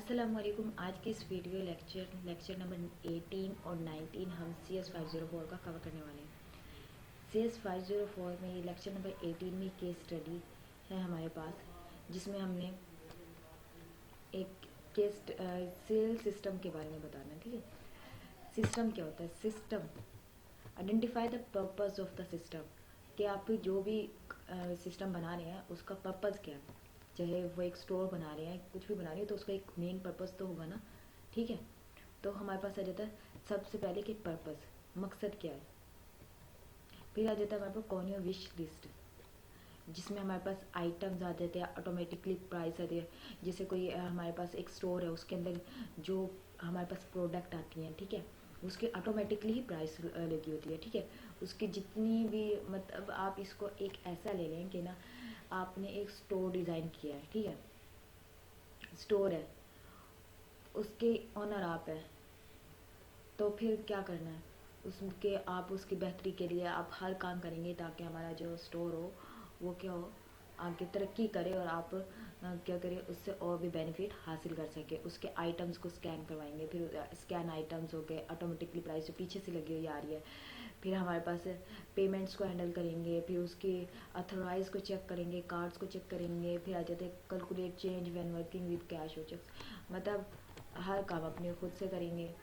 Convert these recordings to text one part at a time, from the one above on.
अस्सलाम वालेकुम। आज के इस वीडियो लेक्चर नंबर 18 और 19 हम CS504 का कवर करने वाले हैं। CS504 में ये लेक्चर नंबर 18 में केस स्टडी है हमारे पास, जिसमें हमने एक केस सेल सिस्टम के बारे में बताना है। ठीक है, सिस्टम क्या होता है? System identify the purpose of the system, कि आप जो भी सिस्टम बना रहे हैं उसका पर्पस क्या है। चाहे वो एक स्टोर बना रहे हैं, कुछ भी बना रहे हैं, तो उसका एक मेन पर्पस तो होगा ना। ठीक है, तो हमारे पास आ जाता है सबसे पहले कि पर्पस, मकसद क्या है। फिर आ जाता है हमारे पास कौन है विश लिस्ट, जिसमें हमारे पास आइटम्स आ जाते हैं, ऑटोमेटिकली प्राइस आते हैं। जैसे कोई हमारे पास एक स्टोर है, उसके अंदर जो हमारे पास प्रोडक्ट आती हैं, ठीक है, उसकी ऑटोमेटिकली ही प्राइस लगी होती है। ठीक है, उसकी जितनी भी, मतलब आप इसको एक ऐसा ले लें कि ना आपने एक स्टोर डिज़ाइन किया है। ठीक है, स्टोर है, उसके ऑनर आप है, तो फिर क्या करना है उसके, आप उसकी बेहतरी के लिए आप हर काम करेंगे ताकि हमारा जो स्टोर हो वो क्या हो, आगे तरक्की करे और आप क्या करें, उससे और भी बेनिफिट हासिल कर सके। उसके आइटम्स को स्कैन करवाएंगे, फिर स्कैन आइटम्स हो गए, ऑटोमेटिकली प्राइस जो पीछे से लगी हुई आ रही है। फिर हमारे पास पेमेंट्स को हैंडल करेंगे, फिर उसकी अथोराइज को चेक करेंगे, कार्ड्स को चेक करेंगे। फिर आ जाते हैं calculate change when working with cash और चेक्स, मतलब हर काम अपने खुद से करेंगे।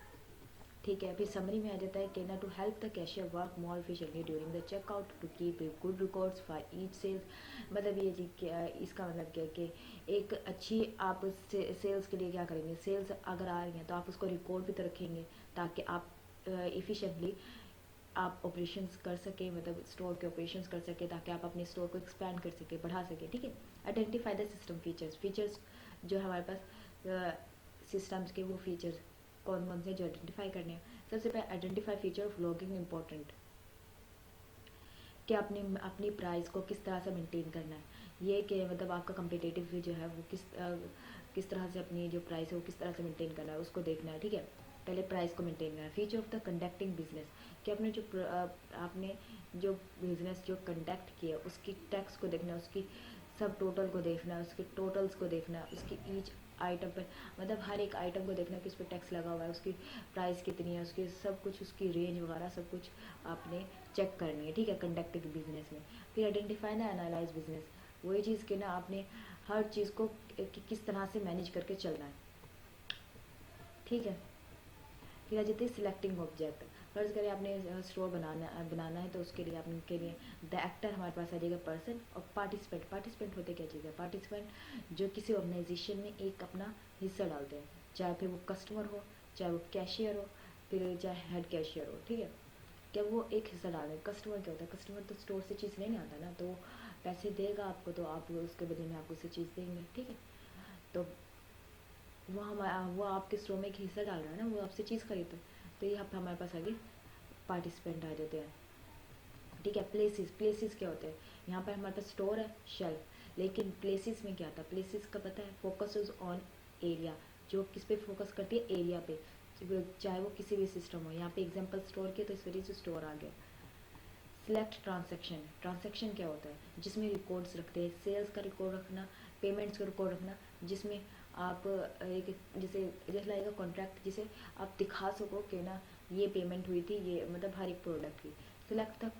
ठीक है, फिर समरी में आ जाता है कि ना to help the cashier work more efficiently during the checkout, to keep good records for each sales. मतलब ये जी क्या, इसका मतलब क्या है कि एक अच्छी आप सेल्स के लिए क्या करेंगे, सेल्स अगर आ रही हैं तो आप उसको रिकॉर्ड भी तो रखेंगे ताकि आप इफ़िशेंटली आप ऑपरेशंस कर सके, मतलब स्टोर के ऑपरेशंस कर सके, ताकि आप अपने स्टोर को एक्सपैंड कर सके, बढ़ा सके। ठीक है, identify the system features, features जो हमारे पास सिस्टम्स के वो फीचर्स कौन कौन से जो आइडेंटिफाई करने हैं। सबसे पहले identify feature of logging important, कि अपनी अपनी प्राइस को किस तरह से मेंटेन करना है। ये कि मतलब आपका कम्पिटेटिव जो है वो किस तरह से अपनी जो प्राइस है वो किस तरह से मेंटेन करना है, उसको देखना है। ठीक है, पहले प्राइस को मेंटेन करना है। Feature of the conducting business, कि अपने जो आपने जो बिजनेस जो कंडक्ट किया उसकी टैक्स को देखना है, उसकी सब टोटल को देखना है, उसके टोटल्स को देखना है, उसकी ईच आइटम पर, मतलब हर एक आइटम को देखना है कि उस पर टैक्स लगा हुआ है, उसकी प्राइस कितनी है, उसकी सब कुछ, उसकी रेंज वगैरह सब कुछ आपने चेक करनी है। ठीक है, कंडक्टिंग बिजनेस में। फिर आइडेंटिफाई ना एनालाइज बिजनेस, वही चीज़ कि ना आपने हर चीज़ को किस तरह से मैनेज करके चलना है। ठीक है, फिर आ जाती है सिलेक्टिंग ऑब्जेक्ट। फर्ज करें आपने स्टोर बनाना है, तो उसके लिए आपने के लिए द एक्टर हमारे पास आ जाएगा पर्सन, और पार्टिसिपेंट, पार्टिसिपेंट होते क्या चीज़ है, पार्टिसिपेंट जो किसी ऑर्गेनाइजेशन में एक अपना हिस्सा डालते हैं, चाहे फिर वो कस्टमर हो, चाहे वो कैशियर हो, फिर चाहे हेड कैशियर हो। ठीक है, क्या वो एक हिस्सा डाल रहे हैं। कस्टमर क्या होता है, कस्टमर तो स्टोर से चीज़ लेने आता है ना, तो पैसे देगा आपको, तो आप उसके बदले में आपको उससे चीज़ देंगे। ठीक है, तो वो आपके स्टोर में एक हिस्सा डाल रहा है ना, वो आपसे चीज़ खरीदता है, तो ये आप हमारे पास आगे पार्टिसिपेंट आ जाते हैं। ठीक है, प्लेसेस, प्लेसेस क्या होते हैं, यहाँ पर हमारे पास स्टोर है, शेल्फ, लेकिन प्लेसेस में क्या आता है, प्लेसेस का पता है, फोकस ऑन एरिया, जो किस पे फोकस करती है, एरिया पे, चाहे वो किसी भी सिस्टम हो। यहाँ पे एग्जांपल स्टोर के, तो इस वजह से स्टोर आ गया। सिलेक्ट ट्रांसैक्शन, ट्रांसैक्शन क्या होता है, जिसमें रिकॉर्ड्स रखते हैं, सेल्स का रिकॉर्ड रखना, पेमेंट्स का रिकॉर्ड रखना, जिसमें आप एक जैसे जैसे लगेगा कॉन्ट्रैक्ट, जिसे आप दिखा सको कि ना ये पेमेंट हुई थी, ये मतलब हर एक प्रोडक्ट की। सिलेक्ट द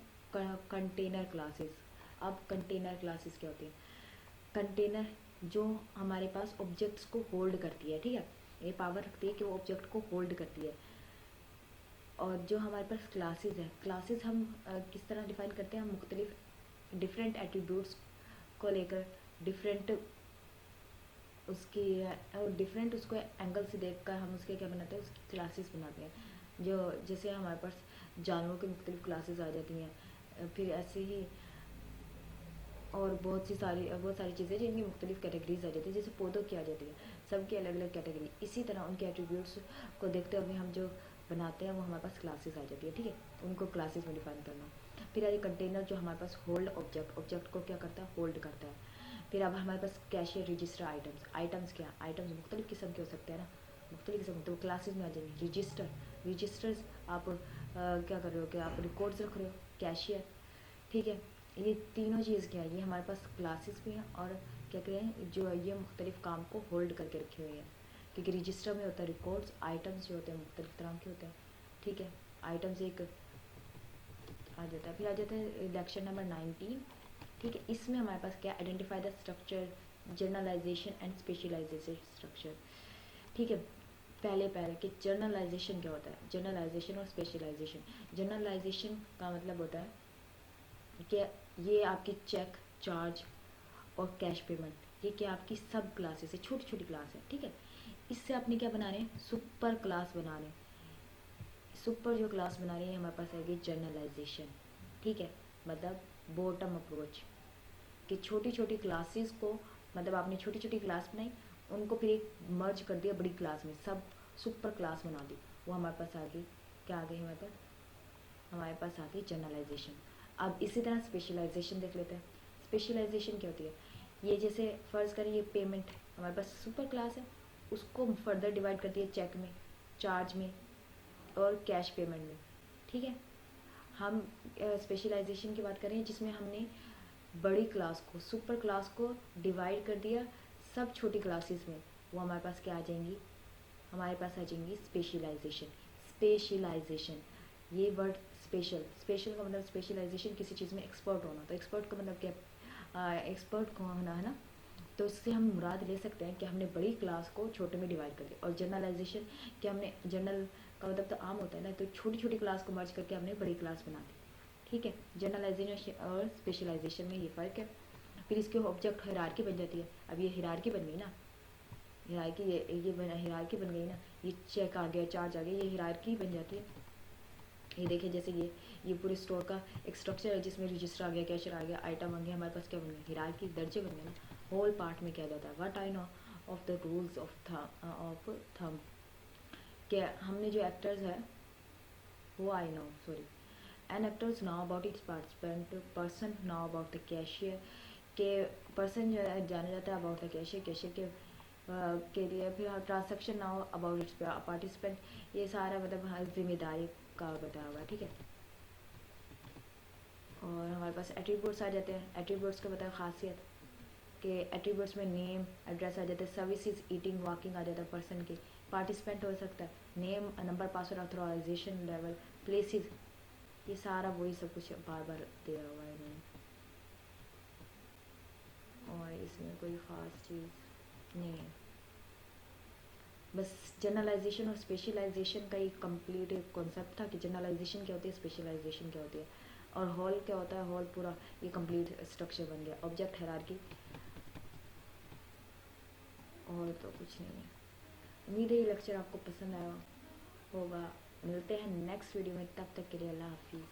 कंटेनर क्लासेस, अब कंटेनर क्लासेस क्या होती है, कंटेनर जो हमारे पास ऑब्जेक्ट्स को होल्ड करती है। ठीक है, ये पावर रखती है कि वो ऑब्जेक्ट को होल्ड करती है। और जो हमारे पास क्लासेस है, क्लासेस हम किस तरह डिफाइन करते हैं, हम मुख्तलिफ डिफरेंट एट्रीब्यूट्स को लेकर डिफरेंट उसकी डिफरेंट उसको एंगल से देखकर हम उसके क्या बनाते हैं, उसकी क्लासेस बनाते हैं। जो जैसे हमारे पास जानवरों की मुख्तलिफ क्लासेस आ जाती हैं, फिर ऐसे ही और बहुत सारी चीज़ें जिनकी मुख्तलिफ कैटेगरीज आ जाती है, जैसे पौधों की आ जाती है, सबकी अलग अलग कैटेगरी। इसी तरह उनके एट्रीब्यूट्स को देखते हुए हम जो बनाते हैं वो हमारे पास क्लासेस आ जाती है। ठीक है, उनको क्लासेस में डिफाइन करना। फिर आगे कंटेनर जो हमारे पास होल्ड ऑब्जेक्ट, ऑब्जेक्ट को क्या करता है, होल्ड करता है। फिर अब हमारे पास कैशियर रजिस्टर आइटम्स, आइटम्स क्या, आइटम्स मुख्तलिफ किस्म के हो सकते हैं ना, मुख्तलिफ किस्म, तो क्लासेस में आ जाएंगे। रजिस्टर, रजिस्टर्स आप क्या कर रहे हो कि आप रिकॉर्ड्स रख रहे हो, कैशियर। ठीक है, ये तीनों चीज़ क्या है, ये हमारे पास क्लासेस भी हैं और क्या करें, जो ये मुख्तलिफ काम को होल्ड करके रखे हुए हैं। क्योंकि रजिस्टर में होता है रिकॉर्ड्स, आइटम्स जो होते हैं मुख्तलिफ तरह के होते हैं, ठीक है। आइटम्स एक आ जाता है, फिर आ जाता है लेक्चर नंबर 19, ठीक है। इसमें हमारे पास क्या, identify the structure, generalisation and specialisation structure, ठीक है। पहले कि जर्नलाइजेशन क्या होता है, जर्नलाइजेशन और स्पेशलाइजेशन। जर्नलाइजेशन का मतलब होता है कि ये आपकी चेक, चार्ज और कैश पेमेंट, ये क्या आपकी सब क्लासेस है, छोटी छोटी क्लास है, ठीक है। इससे आपने क्या बना रहे हैं, सुपर क्लास बना रहे हैं। सुपर जो क्लास बना रही है हमारे पास आएगी जर्नलाइजेशन, ठीक है। मतलब बॉटम अप्रोच, कि छोटी छोटी क्लासेस को, मतलब आपने छोटी छोटी क्लास बनाई, उनको फिर एक मर्ज कर दिया बड़ी क्लास में, सब सुपर क्लास बना दी। वो हमारे पास आ गई, क्या आ गई हमारे पास आ गई जर्नलाइजेशन। अब इसी तरह स्पेशलाइजेशन देख लेते हैं। स्पेशलाइजेशन क्या होती है, ये जैसे फ़र्ज़ करें ये पेमेंट हमारे पास सुपर क्लास है, उसको फर्दर डिवाइड कर दिया चेक में, चार्ज में और कैश पेमेंट में, ठीक है। हम स्पेशलाइजेशन की बात करें जिसमें हमने बड़ी क्लास को, सुपर क्लास को डिवाइड कर दिया सब छोटी क्लासेस में, वो हमारे पास क्या आ जाएंगी, हमारे पास आ जाएंगी स्पेशलाइजेशन। स्पेशलाइजेशन, ये वर्ड स्पेशल, स्पेशल का मतलब स्पेशलाइजेशन, किसी चीज़ में एक्सपर्ट होना, तो एक्सपर्ट का मतलब क्या, एक्सपर्ट को होना है ना। तो इससे हम मुराद ले सकते हैं कि हमने बड़ी क्लास को छोटे में डिवाइड कर दिया। और जर्नलाइजेशन कि हमने, जर्नल का मतलब तो आम होता है ना, तो छोटी छोटी क्लास को मर्ज करके हमने बड़ी क्लास बना दी, ठीक है। जर्नलाइजेशन और स्पेशलाइजेशन में ये फ़र्क है। फिर इसके ऑब्जेक्ट हिरार्की बन जाती है। अब ये हिरार्की बन गई ना, हिरार्की, ये बना, हिरार्की बन गई ना, ये चेक आ गया, चार्ज आ गया, ये हिरार्की बन जाती है। ये देखिए जैसे ये पूरे स्टोर का एक स्ट्रक्चर है जिसमें रजिस्टर आ गया, कैशर आ गया, आइटम आ गया, हमारे पास क्या बन गया, हिरार्की, दर्जे बन गए ना। होल पार्ट में क्या जाता है, what I know of the rules of thumb, क्या हमने जो एक्टर्स है वो I know, sorry, an actors now about its participant, person now about the cashier, के पर्सन जो है जाना जाता है अबाउट द कैशियर, कैशियर के लिए, फिर transaction now about its participant, ये सारा मतलब हर जिम्मेदारी का बताया हुआ है, ठीक है। और हमारे पास एट्रीब्यूट्स आ जाते हैं। एट्रीब्यूट्स का बताया खासियत कि एट्रीब्यूट्स में नेम, एड्रेस आ जाते हैं, सर्विसेज, ईटिंग, वॉकिंग आ जाता है पर्सन के, पार्टिसिपेंट हो सकता है, name, number, password, authorisation level, places, ये सारा वही सब कुछ बार बार दिया हुआ है इन्होंने, और इसमें कोई ख़ास चीज़ नहीं है। बस जर्नलाइजेशन और स्पेशलाइजेशन का एक कंप्लीट एक कॉन्सेप्ट था कि जर्नलाइजेशन क्या होती है, स्पेशलाइजेशन क्या होती है, और हॉल क्या होता है, हॉल पूरा ये कंप्लीट स्ट्रक्चर बन गया, ऑब्जेक्ट हायरार्की, और तो कुछ नहीं है। उम्मीद है ये लेक्चर आपको पसंद आया होगा। मिलते हैं नेक्स्ट वीडियो में, तब तक के लिए अल्लाह हाफिज़।